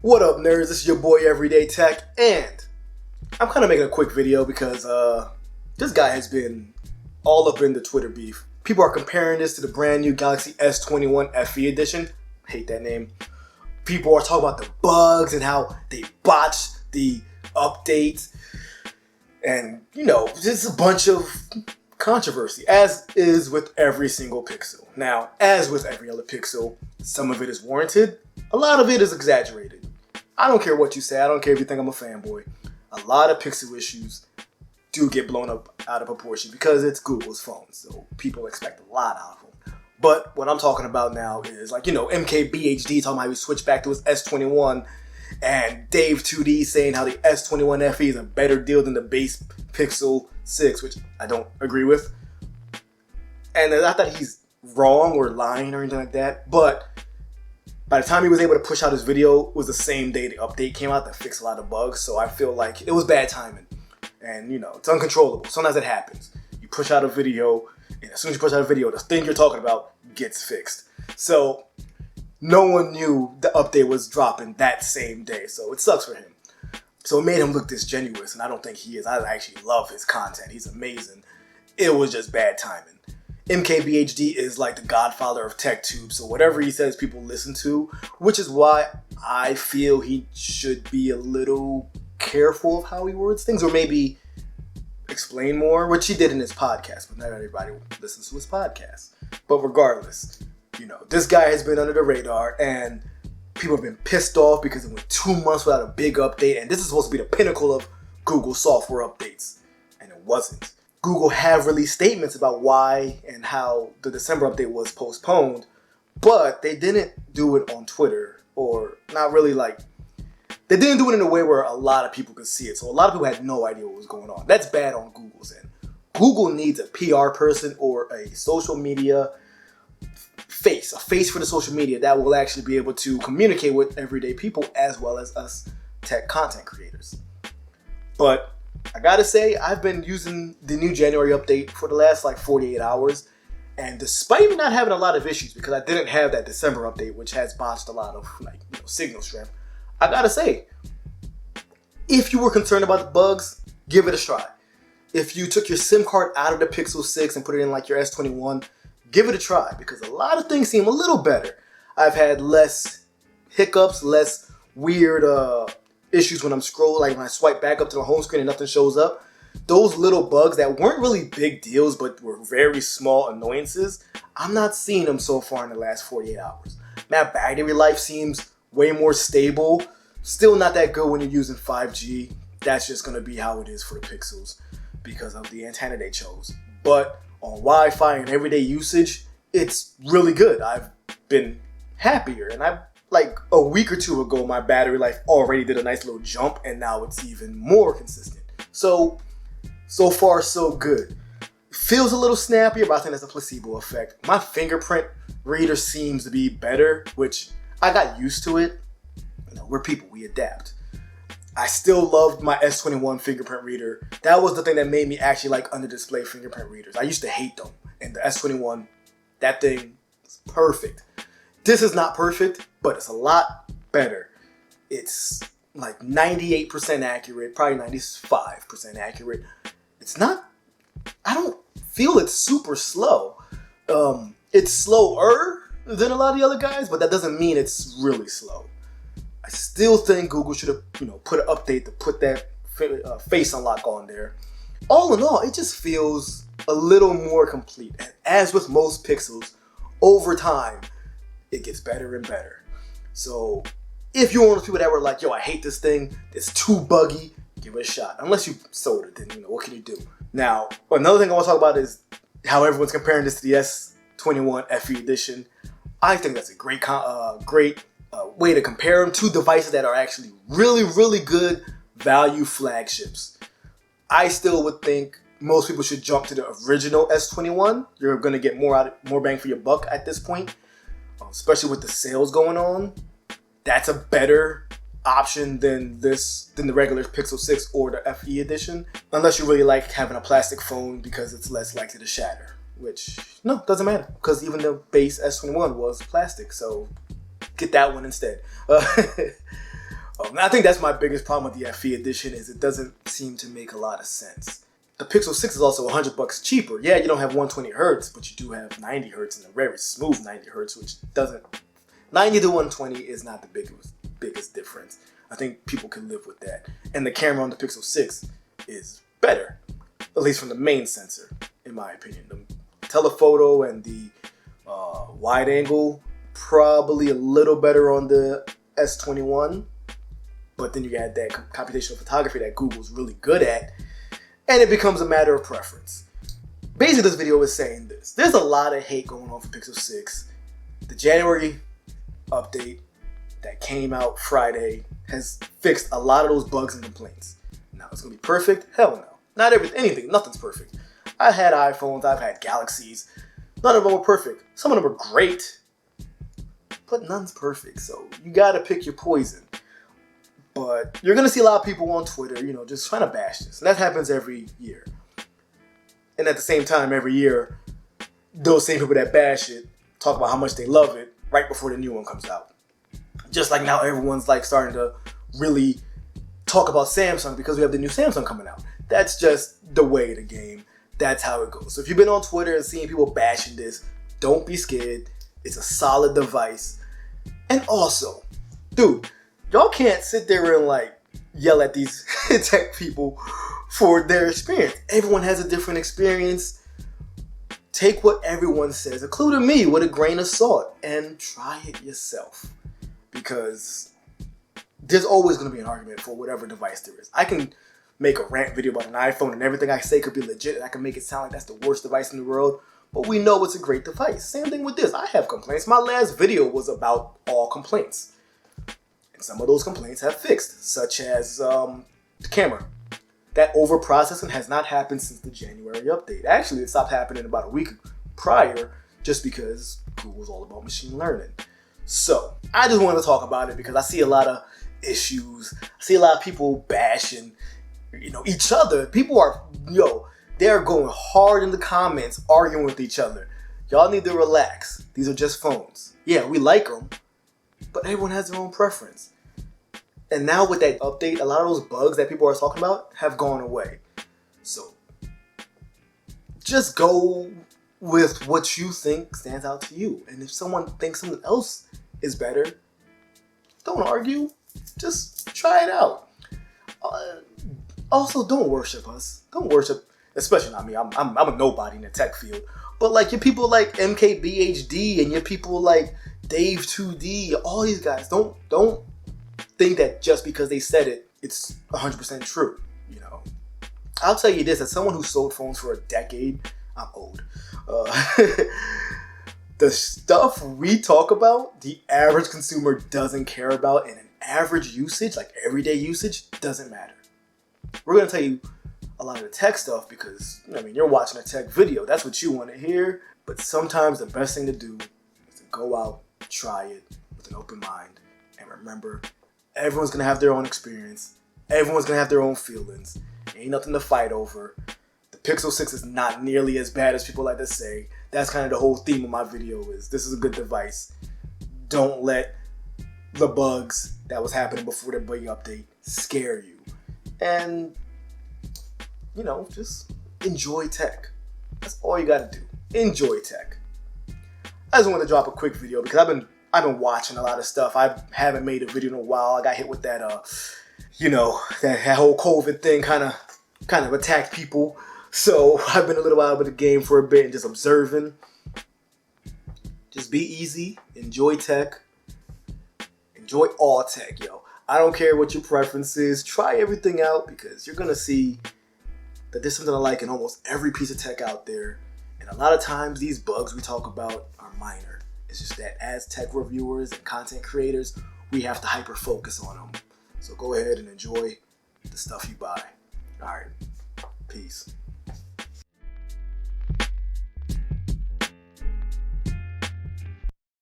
What up, nerds? This is your boy Everyday Tech, and I'm kind of making a quick video because this guy has been all up in the Twitter beef. People are comparing this to the brand new Galaxy S21 FE edition. Hate that name. People are talking about the bugs and how they botched the update, and just a bunch of controversy, as is with every single Pixel. Now, as with every other Pixel, some of it is warranted, a lot of it is exaggerated. I don't care what you say, I don't care if you think I'm a fanboy. A lot of Pixel issues do get blown up out of proportion because it's Google's phone, so people expect a lot out of them. But what I'm talking about now is MKBHD talking about how he switched back to his S21, and Dave 2D saying how the S21 FE is a better deal than the base Pixel 6, which I don't agree with. And not that he's wrong or lying or anything like that, but by the time he was able to push out his video, it was the same day the update came out that fixed a lot of bugs, so I feel like it was bad timing. And it's uncontrollable. Sometimes it happens. You push out a video, and as soon as you push out a video, the thing you're talking about gets fixed. So no one knew the update was dropping that same day, so it sucks for him. So it made him look disingenuous, and I don't think he is. I actually love his content. He's amazing. It was just bad timing. MKBHD is like the godfather of TechTube, so whatever he says, people listen to, which is why I feel he should be a little careful of how he words things, or maybe explain more, which he did in his podcast, but not everybody listens to his podcast. But regardless, this guy has been under the radar, and people have been pissed off because it went 2 months without a big update, and this is supposed to be the pinnacle of Google software updates, and it wasn't. Google have released statements about why and how the December update was postponed, but they didn't do it on Twitter, or not really they didn't do it in a way where a lot of people could see it. So a lot of people had no idea what was going on. That's bad on Google's end. Google needs a PR person or a social media face, a face for the social media that will actually be able to communicate with everyday people as well as us tech content creators. But I gotta say, I've been using the new January update for the last 48 hours, and despite me not having a lot of issues, because I didn't have that December update, which has botched a lot of signal strength, I gotta say, if you were concerned about the bugs, give it a try. If you took your SIM card out of the Pixel 6 and put it in your S21, give it a try, because a lot of things seem a little better. I've had less hiccups, less weird issues when I'm scrolling, when I swipe back up to the home screen and nothing shows up. Those little bugs that weren't really big deals but were very small annoyances, I'm not seeing them so far in the last 48 hours. My battery life seems way more stable. Still not that good when you're using 5G. That's just going to be how it is for the Pixels because of the antenna they chose. But on Wi-Fi and everyday usage, it's really good. I've been happier, and a week or two ago, my battery life already did a nice little jump, and now it's even more consistent. So far, so good. Feels a little snappier, but I think that's a placebo effect. My fingerprint reader seems to be better, which I got used to it. We're people, we adapt. I still loved my S21 fingerprint reader. That was the thing that made me actually like under-display fingerprint readers. I used to hate them, and the S21, that thing is perfect. This is not perfect, but it's a lot better. It's 98% accurate, probably 95% accurate. It's not, I don't feel it's super slow. It's slower than a lot of the other guys, but that doesn't mean it's really slow. I still think Google should have, put an update to put that face unlock on there. All in all, it just feels a little more complete. And as with most Pixels, over time, it gets better and better. So if you're one of those people that were like, yo, I hate this thing, it's too buggy, give it a shot. Unless you sold it, then what can you do? Now, another thing I want to talk about is how everyone's comparing this to the S21 FE edition. I think that's a great way to compare them to devices that are actually really, really good value flagships. I still would think most people should jump to the original S21. You're going to get more bang for your buck at this point. Especially with the sales going on, that's a better option than the regular Pixel 6 or the FE edition, unless you really like having a plastic phone because it's less likely to shatter, which, no, doesn't matter, because even the base S21 was plastic, so get that one instead. I think that's my biggest problem with the FE edition is it doesn't seem to make a lot of sense. The Pixel 6 is also $100 cheaper. Yeah, you don't have 120 hertz, but you do have 90 hertz and a very smooth 90 hertz, which doesn't... 90 to 120 is not the biggest difference. I think people can live with that. And the camera on the Pixel 6 is better, at least from the main sensor, in my opinion. The telephoto and the wide angle, probably a little better on the S21. But then you add that computational photography that Google's really good at, and it becomes a matter of preference. Basically, this video is saying this. There's a lot of hate going on for Pixel 6. The January update that came out Friday has fixed a lot of those bugs and complaints. Now, it's going to be perfect? Hell no. Not nothing's perfect. I've had iPhones, I've had Galaxies. None of them are perfect. Some of them are great, but none's perfect. So you got to pick your poison. But you're going to see a lot of people on Twitter, just trying to bash this. And that happens every year. And at the same time, every year, those same people that bash it talk about how much they love it right before the new one comes out. Just like now everyone's like starting to really talk about Samsung because we have the new Samsung coming out. That's just the way of the game. That's how it goes. So if you've been on Twitter and seeing people bashing this, don't be scared. It's a solid device. And also, dude, y'all can't sit there and like yell at these tech people for their experience. Everyone has a different experience. Take what everyone says, including me, with a grain of salt and try it yourself. Because there's always going to be an argument for whatever device there is. I can make a rant video about an iPhone and everything I say could be legit and I can make it sound like that's the worst device in the world. But we know it's a great device. Same thing with this. I have complaints. My last video was about all complaints. Some of those complaints have fixed, such as the camera. That over-processing has not happened since the January update. Actually, it stopped happening about a week prior just because Google's all about machine learning. So, I just wanted to talk about it because I see a lot of issues. I see a lot of people bashing, each other. People are, they're going hard in the comments, arguing with each other. Y'all need to relax. These are just phones. Yeah, we like them, but everyone has their own preference. And now with that update, a lot of those bugs that people are talking about have gone away. So just go with what you think stands out to you. And if someone thinks something else is better, don't argue. Just try it out. Also, don't worship us. Don't worship, especially not me. I'm a nobody in the tech field. But like your people like MKBHD and your people like Dave 2D, all these guys, don't think that just because they said it, it's 100% true. I'll tell you this, as someone who sold phones for a decade, I'm old. The stuff we talk about, the average consumer doesn't care about, and an average usage, like everyday usage, doesn't matter. We're going to tell you a lot of the tech stuff because, you're watching a tech video. That's what you want to hear. But sometimes the best thing to do is to go out, try it with an open mind, and remember, everyone's going to have their own experience. Everyone's going to have their own feelings. Ain't nothing to fight over. The Pixel 6 is not nearly as bad as people like to say. That's kind of the whole theme of my video is this is a good device. Don't let the bugs that was happening before the big update scare you. And, just enjoy tech. That's all you got to do. Enjoy tech. I just wanted to drop a quick video because I've been watching a lot of stuff. I haven't made a video in a while. I got hit with that, that whole COVID thing kind of attacked people. So I've been a little out of the game for a bit and just observing. Just be easy. Enjoy tech. Enjoy all tech, yo. I don't care what your preference is. Try everything out because you're going to see that there's something I like in almost every piece of tech out there. And a lot of times these bugs we talk about are minor. It's just that as tech reviewers and content creators, we have to hyper focus on them. So go ahead and enjoy the stuff you buy. All right. Peace.